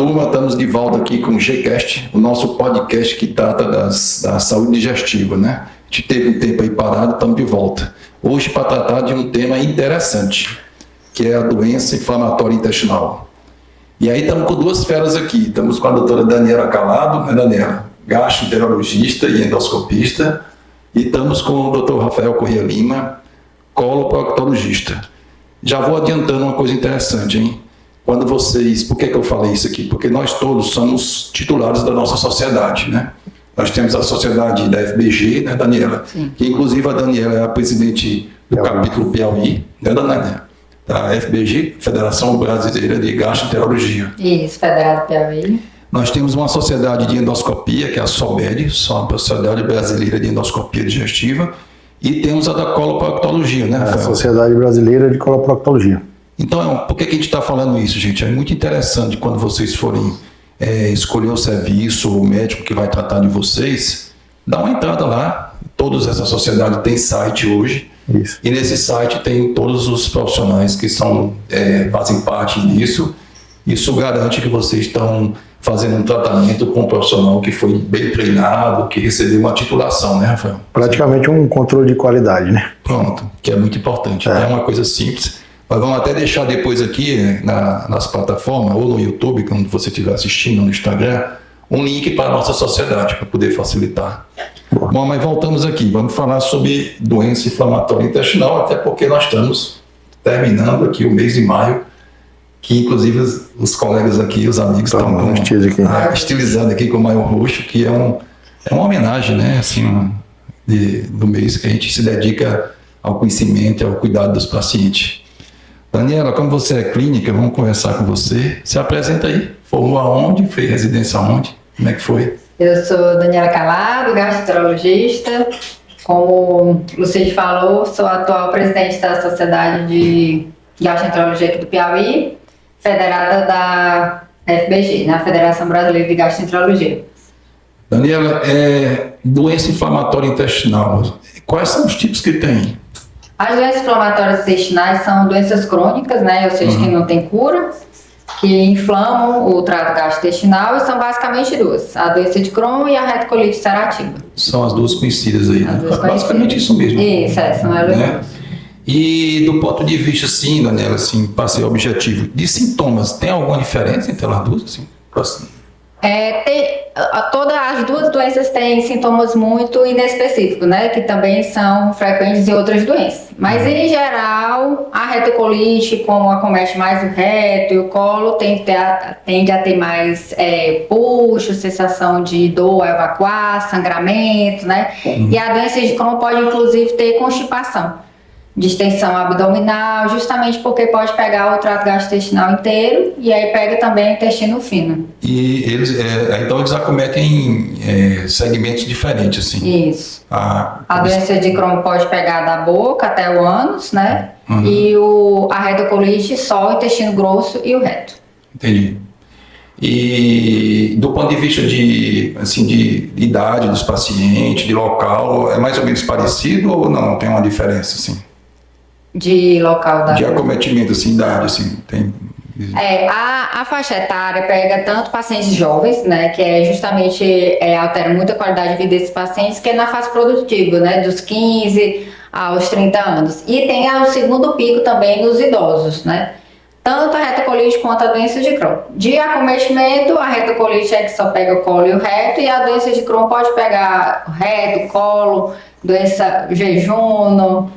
turma, estamos de volta aqui com o Gcast, o nosso podcast que trata da saúde digestiva, né? A gente teve um tempo aí parado, estamos de volta. Hoje para tratar de um tema interessante, que é a doença inflamatória intestinal. E aí estamos com duas feras aqui, estamos com a doutora Daniela Calado, né, Daniela? Gastroenterologista e endoscopista, e estamos com o Dr. Rafael Corrêa Lima, coloproctologista. Já vou adiantando uma coisa interessante, hein? Por que eu falei isso aqui? Porque nós todos somos titulares da nossa sociedade, né? Nós temos a sociedade da FBG, né, Daniela? Sim. Que inclusive a Daniela é a presidente do capítulo Piauí, né, Daniela? Da FBG, Federação Brasileira de Gastroenterologia. Isso, Federado Piauí. Nós temos uma sociedade de endoscopia, que é a SOBED, a Sociedade Brasileira de Endoscopia Digestiva, e temos a da coloproctologia, né, Rafael? A Sociedade Brasileira de Coloproctologia. Então, por que a gente está falando isso, gente? É muito interessante quando vocês forem escolher o serviço, o médico que vai tratar de vocês, dá uma entrada lá. Todas essas sociedades têm site hoje. Isso. E nesse site tem todos os profissionais que fazem parte disso. Isso garante que vocês estão fazendo um tratamento com um profissional que foi bem treinado, que recebeu uma titulação, né, Rafael? Praticamente um controle de qualidade, né? Pronto, que é muito importante. É uma coisa simples. Mas vamos até deixar depois aqui nas plataformas, ou no YouTube, quando você estiver assistindo, no Instagram, um link para a nossa sociedade, para poder facilitar. Bom, mas voltamos aqui. Vamos falar sobre doença inflamatória intestinal, até porque nós estamos terminando aqui o mês de maio, que inclusive os colegas aqui, os amigos, estão estilizando aqui com o maio roxo, que é uma homenagem, né, assim, do mês que a gente se dedica ao conhecimento e ao cuidado dos pacientes. Daniela, como você é clínica, vamos conversar com você. Se apresenta aí. Formou aonde? Fez residência aonde? Como é que foi? Eu sou Daniela Calado, gastroenterologista. Como o Lucide falou, sou atual presidente da Sociedade de Gastroenterologia aqui do Piauí, federada da FBG, né? Federação Brasileira de Gastroenterologia. Daniela, doença inflamatória intestinal, quais são os tipos que tem? As doenças inflamatórias intestinais são doenças crônicas, né? Ou seja, que não tem cura, que inflamam o trato gastrointestinal, e são basicamente duas: a doença de Crohn e a retocolite ulcerativa. São as duas conhecidas aí, né? Basicamente isso mesmo. Isso, são elas né? duas. E do ponto de vista, assim, Daniela, assim, para ser objetivo, de sintomas, tem alguma diferença entre as duas? Assim? Todas as duas doenças têm sintomas muito inespecíficos, né? Que também são frequentes em outras doenças. Mas, em geral, a retocolite, como acomete mais o reto e o colo, tende a ter mais puxo, sensação de dor ao evacuar, sangramento, né? E a doença de Crohn pode, inclusive, ter constipação, distensão abdominal, justamente porque pode pegar o trato gastrointestinal inteiro e aí pega também o intestino fino. E então eles acometem segmentos diferentes, assim. Isso. A doença de Crohn pode pegar da boca até o ânus, né? E a retocolite só o intestino grosso e o reto. Entendi. E do ponto de vista de idade dos pacientes, de local, é mais ou menos parecido ou não? Tem uma diferença, assim? De local da... De acometimento, assim, idade, assim, tem... A faixa etária pega tanto pacientes jovens, né, que justamente altera muito a qualidade de vida desses pacientes, que é na fase produtiva, né, dos 15 aos 30 anos. E tem o segundo pico também nos idosos, né, tanto a retocolite quanto a doença de Crohn. De acometimento, a retocolite é que só pega o colo e o reto, e a doença de Crohn pode pegar o reto, colo, doença jejuno...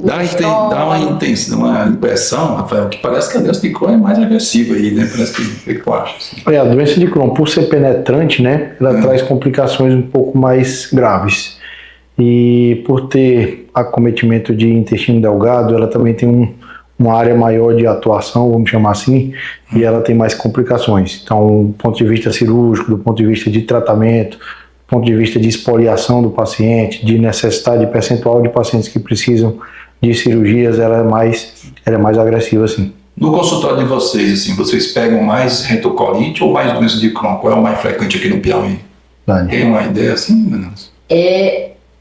Dá uma impressão, Rafael, que parece que a doença de Crohn é mais agressiva aí, né? Parece que eu acho. Assim. A doença de Crohn, por ser penetrante, né? Ela traz complicações um pouco mais graves. E por ter acometimento de intestino delgado, ela também tem uma área maior de atuação, vamos chamar assim, e ela tem mais complicações. Então, do ponto de vista cirúrgico, do ponto de vista de tratamento, do ponto de vista de espoliação do paciente, de necessidade de percentual de pacientes que precisam de cirurgias, ela é mais agressiva, assim. No consultório de vocês, assim, vocês pegam mais retocolite ou mais doença de Crohn? Qual é o mais frequente aqui no Piauí? Tem uma ideia assim, meninas?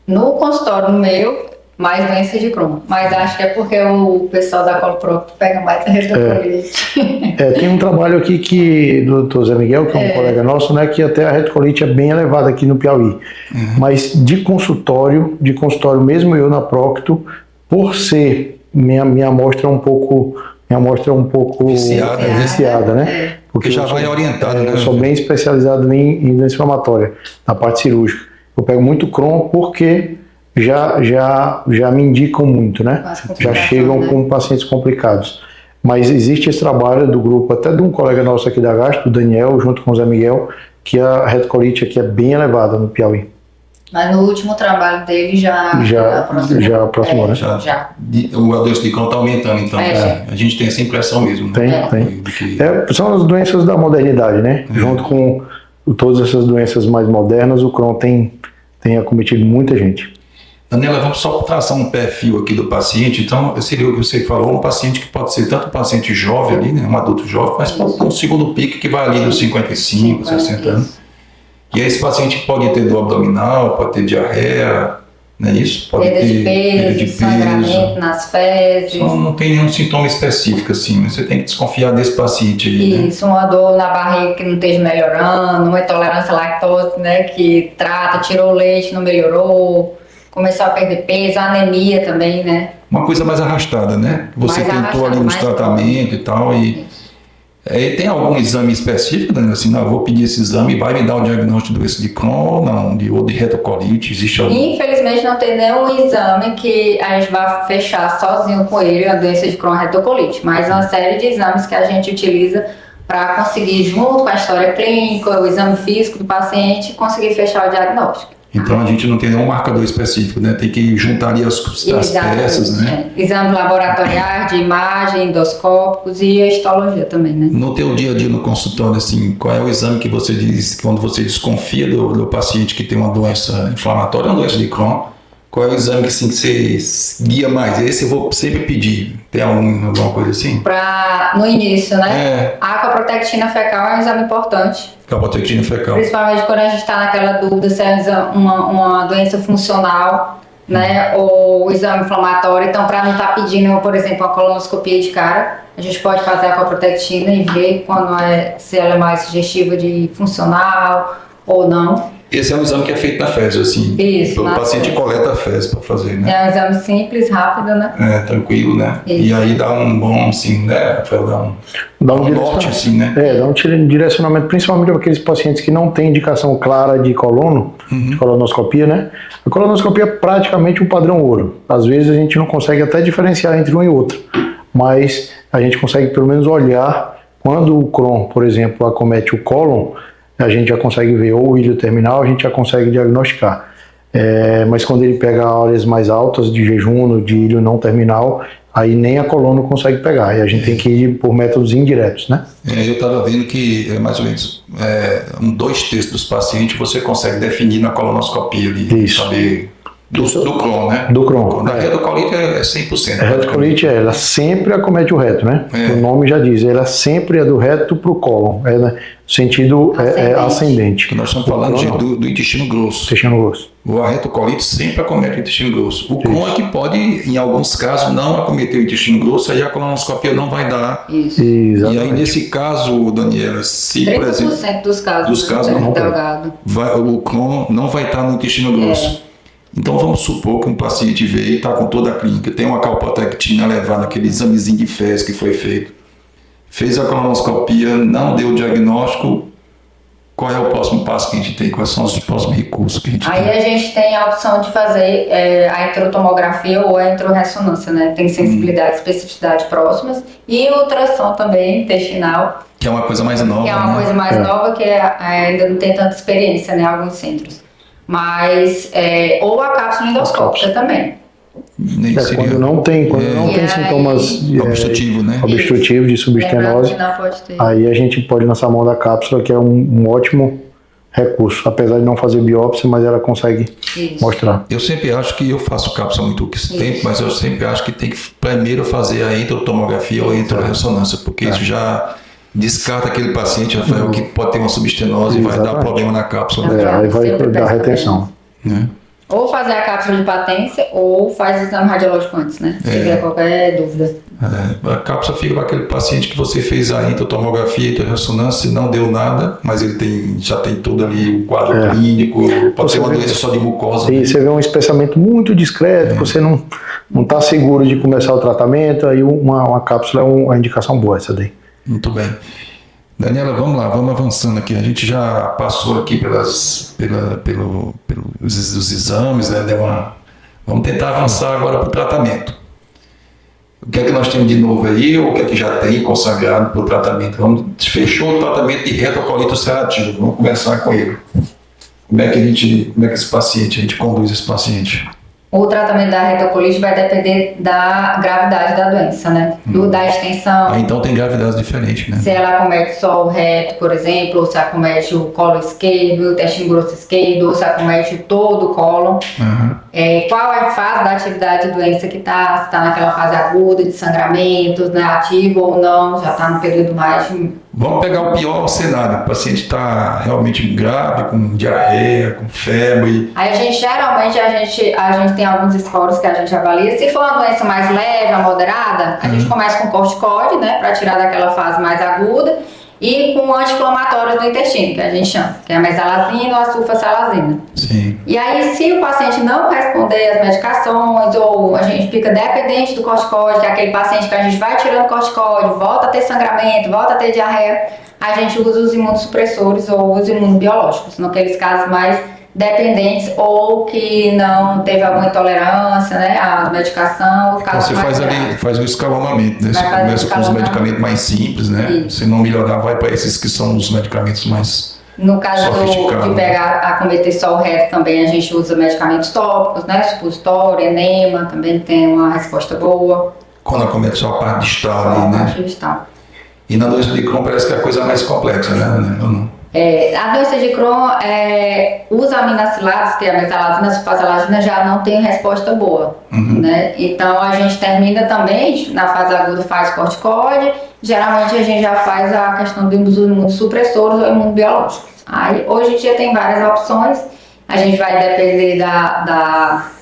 No consultório meu, mais doenças de Crohn. Mas acho que é porque o pessoal da coloprocto pega mais a retocolite. Tem um trabalho aqui que do Dr. Zé Miguel, que é um colega nosso, né, que até a retocolite é bem elevada aqui no Piauí. Mas de consultório mesmo eu na Procto, por ser minha amostra um pouco viciada, né? Porque já vai orientado, né? Eu sou bem especializado em doença inflamatória, na parte cirúrgica. Eu pego muito Crohn porque já me indicam muito, né? Já chegam com pacientes complicados. Mas existe esse trabalho do grupo, até de um colega nosso aqui da Gastro, o Daniel, junto com o Zé Miguel, que a retocolite aqui é bem elevada no Piauí. Mas no último trabalho dele já aproximou, né? Já. O adoço de Crohn está aumentando, então. A gente tem essa impressão mesmo. Né? Tem. São as doenças da modernidade, né? Junto com todas essas doenças mais modernas, o Crohn tem acometido muita gente. Daniela, vamos só traçar um perfil aqui do paciente. Então, seria o que você falou, um paciente que pode ser tanto um paciente jovem ali, né, um adulto jovem, mas pode ter um segundo pico que vai ali dos 55, 60 anos. E aí esse paciente pode ter dor abdominal, pode ter diarreia, não é isso? Pode ter perda de sangramento nas fezes. Só não tem nenhum sintoma específico assim, mas você tem que desconfiar desse paciente aí. Isso, né? Uma dor na barriga que não esteja melhorando, uma intolerância à lactose, né, que tirou o leite, não melhorou. Começou a perder peso, anemia também, né? Uma coisa mais arrastada, né? Você tentou ali nos tratamentos e tal. Tem algum exame específico, Daniel? Assim, não, eu vou pedir esse exame e vai me dar o diagnóstico de doença de Crohn ou de retocolite? Existe algum? Infelizmente não tem nenhum exame que a gente vá fechar sozinho com ele a doença de Crohn e retocolite, mas uma série de exames que a gente utiliza para conseguir, junto com a história clínica, o exame físico do paciente, conseguir fechar o diagnóstico. Então a gente não tem nenhum marcador específico, né? Tem que juntar ali as peças, né? Exames laboratoriais, de imagem, endoscópicos e a histologia também, né? No teu dia a dia no consultório, assim, qual é o exame que você diz quando você desconfia do paciente que tem uma doença inflamatória, uma doença de Crohn? Qual é o exame que, assim, que você guia mais? Esse eu vou sempre pedir. Tem alguma coisa assim? No início, né? A aquaprotectina fecal é um exame importante. Aquaprotectina fecal. Principalmente quando a gente está naquela dúvida se é uma doença funcional, né? Ou exame inflamatório. Então, para não estar pedindo, por exemplo, uma colonoscopia de cara, a gente pode fazer a aquaprotectina e ver se ela é mais sugestiva de funcional ou não. Esse é um exame que é feito na fezes, assim. Isso, o paciente coleta a fezes para fazer, né? É um exame simples, rápido, né? Tranquilo, né? Isso. E aí dá um bom, assim, né? Dá um norte, assim, né? Dá um direcionamento, principalmente para aqueles pacientes que não têm indicação clara de colono, de colonoscopia, né? A colonoscopia é praticamente um padrão ouro. Às vezes a gente não consegue até diferenciar entre um e outro, mas a gente consegue pelo menos olhar quando o Crohn, por exemplo, acomete o cólon, a gente já consegue ver ou o ilho terminal, a gente já consegue diagnosticar. Mas quando ele pega áreas mais altas de jejum, de ilho não terminal, aí nem a colono consegue pegar. E a gente tem que ir por métodos indiretos, né? Eu estava vendo que mais ou menos 2/3 dos pacientes você consegue definir na colonoscopia ali. Isso. Saber do Crohn, né? Do Crohn. A retocolite é 100%. A retocolite, ela sempre acomete o reto, né? O nome já diz, ela sempre é do reto para o cólon. No sentido ascendente. Nós estamos falando do intestino grosso. Intestino grosso. A retocolite sempre acomete o intestino grosso. O Crohn é que pode, em alguns casos, não acometer o intestino grosso, aí a colonoscopia não vai dar. Isso. E aí, nesse caso, Daniela, se, por exemplo, 30% dos casos não delgado. O Crohn não vai estar no intestino grosso. Então vamos supor que um paciente veio e está com toda a clínica, tem uma calprotectina elevada, aquele examezinho de fezes que foi feito, fez a colonoscopia, não deu o diagnóstico, qual é o próximo passo que a gente tem? Quais são os próximos recursos que a gente tem? Aí a gente tem a opção de fazer a enterotomografia ou a enteroressonância, né? Tem sensibilidade e especificidade próximas, e ultrassom também intestinal. Que é uma coisa mais nova. Que é uma coisa mais nova que ainda não tem tanta experiência, né? Alguns centros. Mas, ou a cápsula endoscópica também. Quando não tem sintomas obstrutivos, né? Obstrutivos de substenose, aí a gente pode lançar a mão da cápsula, que é um ótimo recurso, apesar de não fazer biópsia, mas ela consegue mostrar. Eu sempre acho que eu faço cápsula muito tempo, mas eu sempre acho que tem que primeiro fazer a enterotomografia ou a enteroressonância, porque isso já descarta aquele paciente, Rafael, que pode ter uma substenose e vai dar problema na cápsula. Aí vai dar retenção. Ou fazer a cápsula de patência, ou faz o exame radiológico antes, né? Se tiver qualquer dúvida. A cápsula fica para aquele paciente que você fez a intratomografia e a ressonância e não deu nada, mas ele já tem tudo ali, o quadro clínico, pode ser uma doença só de mucosa. E você vê um espessamento muito discreto, você não está seguro de começar o tratamento, aí uma cápsula é uma indicação boa essa daí. Muito bem. Daniela, vamos lá, vamos avançando aqui. A gente já passou aqui pelos exames, né? Vamos tentar avançar agora para o tratamento. O que é que nós temos de novo aí, ou o que é que já tem consagrado para o tratamento? Fechou o tratamento de retocolite ulcerativa, vamos conversar com ele. Como é que esse paciente, a gente conduz esse paciente? O tratamento da retocolite vai depender da gravidade da doença, né? Da extensão. Então tem gravidades diferentes, né? Se ela acomete só o reto, por exemplo, ou se acomete o colo esquerdo, o intestino grosso esquerdo, ou se acomete todo o colo. Qual é a fase da atividade de doença que está? Se está naquela fase aguda de sangramento, né, ativo ou não, já está no período mais... Vamos pegar o pior cenário, o paciente está realmente grave, com diarreia, com febre. Aí geralmente a gente tem alguns scores que a gente avalia. Se for uma doença mais leve, a moderada, a gente começa com corticoide, né, para tirar daquela fase mais aguda, e com anti-inflamatórios no intestino, que a gente chama, que é a mesalazina ou a sulfasalazina. Sim. E aí, se o paciente não responder às medicações, ou a gente fica dependente do corticoide, que é aquele paciente que a gente vai tirando o corticoide, volta a ter sangramento, volta a ter diarreia, a gente usa os imunossupressores ou os imunobiológicos, naqueles casos mais dependentes ou que não teve alguma intolerância, né, à medicação. Então você faz o escalonamento, né? Você começa com os medicamentos mais simples, né? Isso. Se não melhorar, vai para esses que são os medicamentos mais no caso de pegar, acometer só o reto, também a gente usa medicamentos tópicos, né? Supositório, enema, também tem uma resposta boa. Quando acomete só a parte distal ali, né? Distal. E na doença de Crohn parece que é a coisa mais complexa, né? A doença de Crohn, os aminoacilados, que é a mesalazina e a sulfasalazina, já não tem resposta boa, né? Então a gente termina também, na fase aguda faz corticoide, geralmente a gente já faz a questão dos imunossupressores ou imunobiológicos. Aí, hoje em dia tem várias opções, a gente vai depender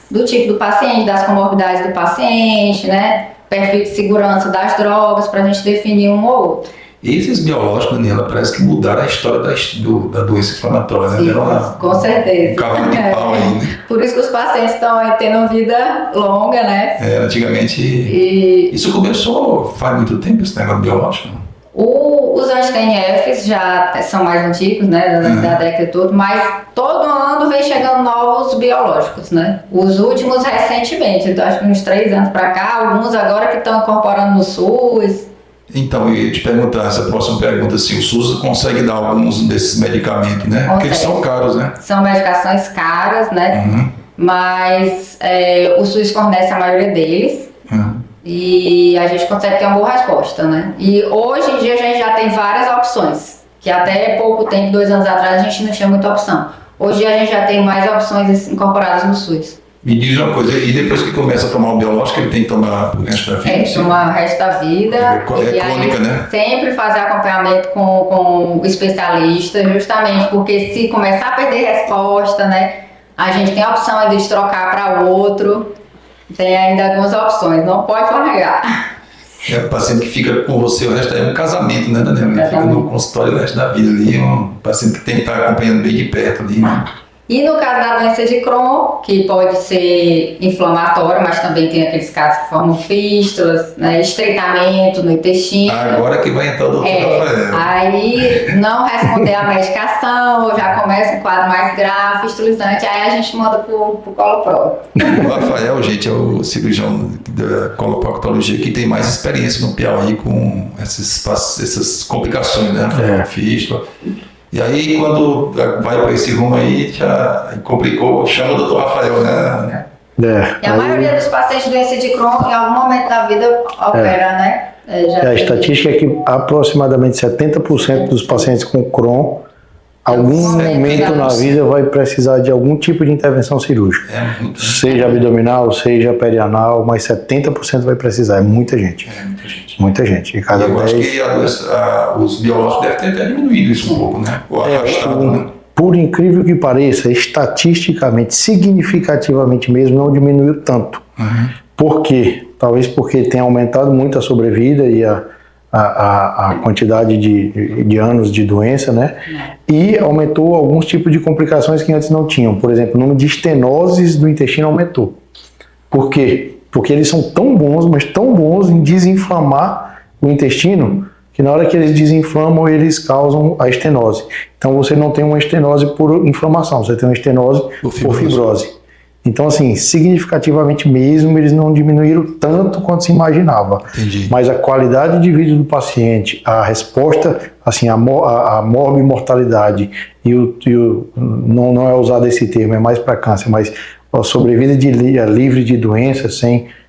do tipo do paciente, das comorbidades do paciente, né? Perfil de segurança das drogas, para a gente definir um ou outro. Esses biológicos, Daniela, parece que mudaram a história da doença inflamatória, né? Sim, com certeza. Um cavalo de pau aí, né? Por isso que os pacientes estão aí tendo vida longa, né? Antigamente... Isso começou faz muito tempo, esse negócio biológico? Os anti-TNFs já são mais antigos, né? Da década toda, mas todo ano vem chegando novos biológicos, né? Os últimos recentemente, então, acho que uns 3 anos para cá, alguns agora que estão incorporando no SUS. Então, eu ia te perguntar, essa próxima pergunta, se o SUS consegue dar alguns desses medicamentos, né? Consegue. Porque eles são caros, né? São medicações caras, né? Mas o SUS fornece a maioria deles e a gente consegue ter uma boa resposta, né? E hoje em dia a gente já tem várias opções, que até pouco tempo, 2 anos atrás, a gente não tinha muita opção. Hoje a gente já tem mais opções incorporadas no SUS. Me diz uma coisa, e depois que começa a tomar o biológico, ele tem que tomar o resto da vida? Tomar o resto da vida. É crônica, né? Sempre fazer acompanhamento com o especialista, justamente porque se começar a perder resposta, né, a gente tem a opção ainda de trocar para outro. Tem ainda algumas opções, não pode largar. É o paciente que fica com você o resto é um casamento, né, Daniela? Ele fica no consultório o resto da vida ali, um paciente que tem que estar acompanhando bem de perto ali, né? E no caso da doença de Crohn, que pode ser inflamatória, mas também tem aqueles casos que formam fístulas, né, estreitamento no intestino. Agora que vai entrar o doutor Rafael. Aí não responder à medicação, ou já começa um quadro mais grave, fistulizante, aí a gente manda pro coloprol. O Rafael, gente, é o cirurgião da coloproctologia que tem mais experiência no Piauí com essas complicações, né? Fístula. E aí, quando vai para esse rumo aí, já complicou, chama o doutor Rafael, né? E a maioria dos pacientes de doença de Crohn, em algum momento da vida, opera, né? A estatística é que aproximadamente 70% dos pacientes com Crohn, algum momento na vida vai precisar de algum tipo de intervenção cirúrgica. Seja abdominal, seja perianal, mas 70% vai precisar, é muita gente. Muita gente. E eu acho que os biológicos devem ter até diminuído isso um pouco, né? Ou arrastado, né? por incrível que pareça, estatisticamente, significativamente mesmo, não diminuiu tanto. Por quê? Talvez porque tenha aumentado muito a sobrevida e a quantidade de anos de doença, né? E aumentou alguns tipos de complicações que antes não tinham. Por exemplo, o número de estenoses do intestino aumentou. Por quê? Porque eles são tão bons, mas tão bons em desinflamar o intestino, que na hora que eles desinflamam, eles causam a estenose. Então você não tem uma estenose por inflamação, você tem uma estenose por fibrose. Então, assim, significativamente mesmo, eles não diminuíram tanto quanto se imaginava. Entendi. Mas a qualidade de vida do paciente, a resposta, assim, a morbimortalidade, não é usado esse termo, é mais para câncer, mas a sobrevida livre de doenças,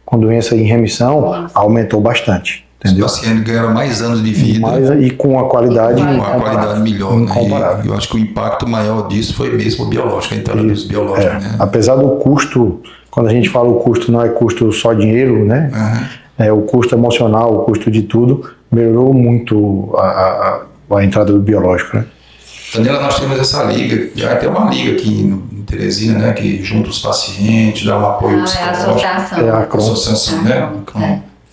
com doença em remissão, aumentou bastante. Entendeu? Os pacientes ganharam mais anos de vida. E com a qualidade, com a qualidade melhor, né? incomparável. E eu acho que o impacto maior disso foi mesmo o biológico, a entrada dos biológicos, né? Apesar do custo, quando a gente fala o custo, não é custo só dinheiro, né? É o custo emocional, o custo de tudo, melhorou muito a entrada do biológico, né? Daniela, nós temos essa liga, já tem uma liga aqui em Teresina, né? Que junta os pacientes, dá um apoio psicológico. É a associação, né?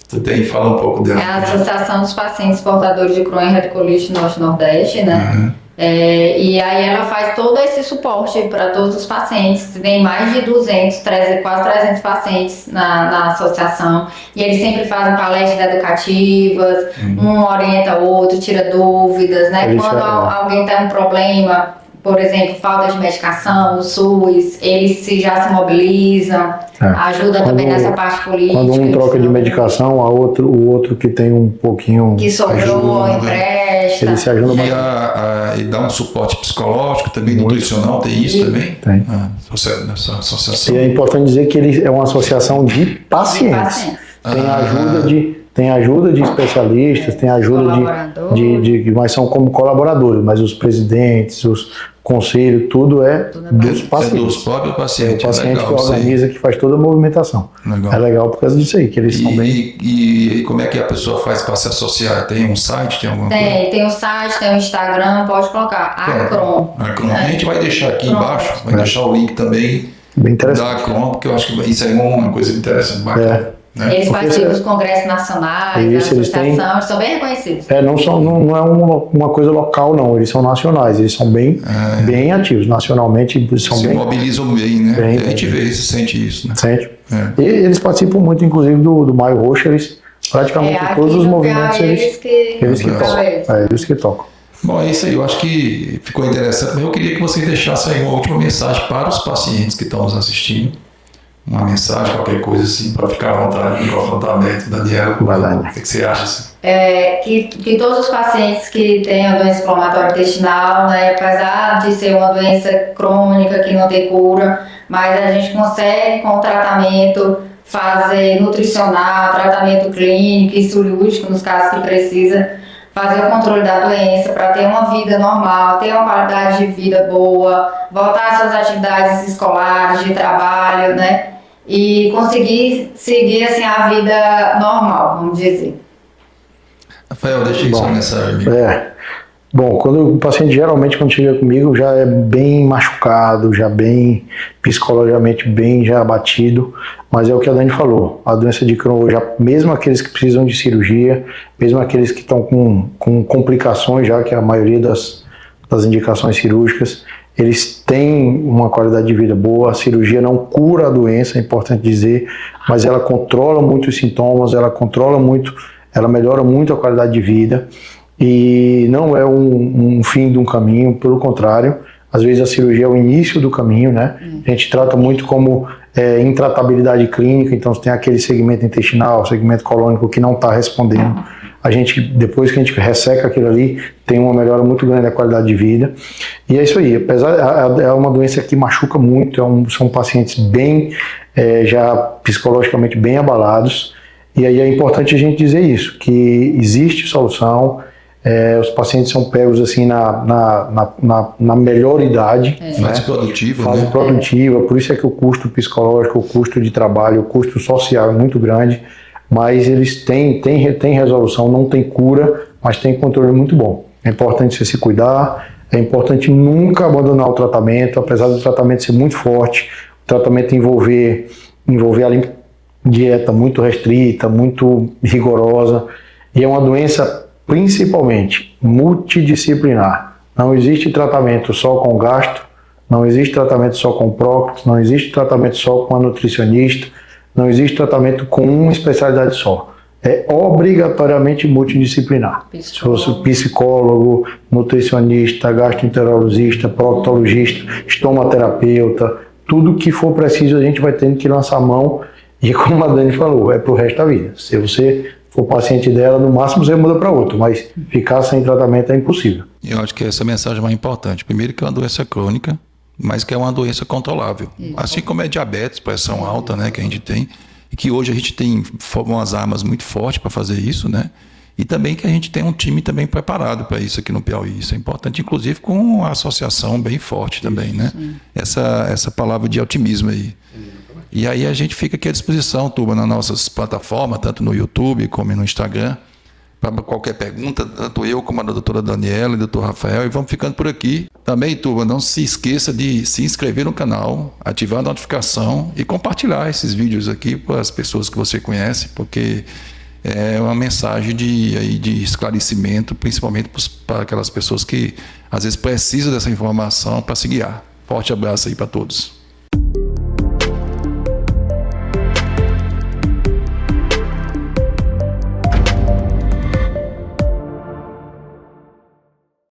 Tu fala um pouco dela. É a Associação dos Pacientes Portadores de Crohn e Retocolite Norte-Nordeste, né? E aí ela faz todo esse suporte para todos os pacientes. Tem mais de 200, quase 300 pacientes na associação. E eles sempre fazem palestras educativas, um orienta o outro, tira dúvidas, né? Quando alguém tem um problema, por exemplo, falta de medicação, o SUS, eles já se mobilizam, ajuda também nessa parte política. Quando um troca de medicação, o outro que tem um pouquinho... Que sobrou, empresta. Ele se ajuda bastante. E dá um suporte psicológico também, nutricional, tem isso também? Tem. Associação. E é importante dizer que é uma associação de pacientes. Tem ajuda de especialistas, tem ajuda mas são como colaboradores, mas os presidentes, os conselhos, tudo é dos pacientes. É dos próprios pacientes. É o paciente legal, que organiza, que faz toda a movimentação. Legal. É legal por causa disso aí, que eles são bem... E como é que a pessoa faz para se associar? Tem um site, tem alguma coisa? Tem um site, tem um Instagram, pode colocar, Acron. A gente vai deixar aqui embaixo, vai deixar o link também bem interessante. da Acron, porque eu acho que isso é uma coisa interessante, bacana. Né? Eles participam dos congressos nacionais, da associação, eles são bem reconhecidos. Não é uma coisa local, não, eles são nacionais, eles são bem ativos, nacionalmente eles são se bem... mobilizam bem, né? A gente vê, sente isso, né? Sente. E eles participam muito, inclusive, do Maio Roxo, eles praticamente todos os movimentos eles que tocam. Bom, é isso aí, eu acho que ficou interessante, mas eu queria que você deixasse aí uma última mensagem para os pacientes que estão nos assistindo. Uma mensagem, qualquer coisa assim, para ficar à vontade, o microfone está aberto, Daniela. O que você acha? Assim? Que todos os pacientes que têm a doença inflamatória intestinal, né, apesar de ser uma doença crônica que não tem cura, mas a gente consegue com o tratamento fazer nutricional, tratamento clínico e cirúrgico nos casos que precisa, fazer o controle da doença para ter uma vida normal, ter uma qualidade de vida boa, voltar às suas atividades escolares, de trabalho, né? E conseguir seguir assim, a vida normal, vamos dizer. Rafael, deixa aí sua mensagem. Bom, quando o paciente geralmente quando chega comigo já é bem machucado, já bem psicologicamente bem já abatido, mas é o que a Dani falou, a doença de Crohn, mesmo aqueles que precisam de cirurgia, mesmo aqueles que estão com complicações já, que é a maioria das indicações cirúrgicas, eles têm uma qualidade de vida boa, a cirurgia não cura a doença, é importante dizer, mas ela controla muito os sintomas, ela melhora muito a qualidade de vida. E não é um fim de um caminho, pelo contrário, às vezes a cirurgia é o início do caminho, né? A gente trata muito como intratabilidade clínica, então tem aquele segmento intestinal, segmento colônico que não está respondendo. Depois que a gente resseca aquilo ali, tem uma melhora muito grande da qualidade de vida. E é isso aí, apesar é uma doença que machuca muito, são pacientes bem, já psicologicamente bem abalados, e aí é importante a gente dizer isso, que existe solução. Os pacientes são pegos assim na melhor idade, fase produtiva, fase produtiva, por isso é que o custo psicológico, o custo de trabalho, o custo social é muito grande, mas eles têm resolução, não tem cura, mas tem controle muito bom. É importante você se cuidar, É importante nunca abandonar o tratamento, apesar do tratamento ser muito forte, o tratamento envolver a dieta muito restrita, muito rigorosa, e é uma doença principalmente multidisciplinar. Não existe tratamento só com gasto, não existe tratamento só com próctose, não existe tratamento só com a nutricionista, não existe tratamento com uma especialidade só. É obrigatoriamente multidisciplinar. Se fosse psicólogo, nutricionista, gastroenterologista, proctologista, estomaterapeuta, tudo que for preciso a gente vai tendo que lançar a mão e, como a Dani falou, é para o resto da vida. Se você for paciente dela, no máximo você muda para outro, mas ficar sem tratamento é impossível. Eu acho que essa mensagem é mais importante. Primeiro que é uma doença crônica, mas que é uma doença controlável. Assim como é diabetes, pressão alta, né, que a gente tem, e que hoje a gente tem umas armas muito fortes para fazer isso, né? E também que a gente tem um time também preparado para isso aqui no Piauí. Isso é importante, inclusive com uma associação bem forte também, né? Essa palavra de otimismo aí. E aí a gente fica aqui à disposição, turma, nas nossas plataformas, tanto no YouTube como no Instagram, para qualquer pergunta, tanto eu como a doutora Daniela e o doutor Rafael, e vamos ficando por aqui. Também, turma, não se esqueça de se inscrever no canal, ativar a notificação e compartilhar esses vídeos aqui para as pessoas que você conhece, porque é uma mensagem de esclarecimento, principalmente para aquelas pessoas que às vezes precisam dessa informação para se guiar. Forte abraço aí para todos.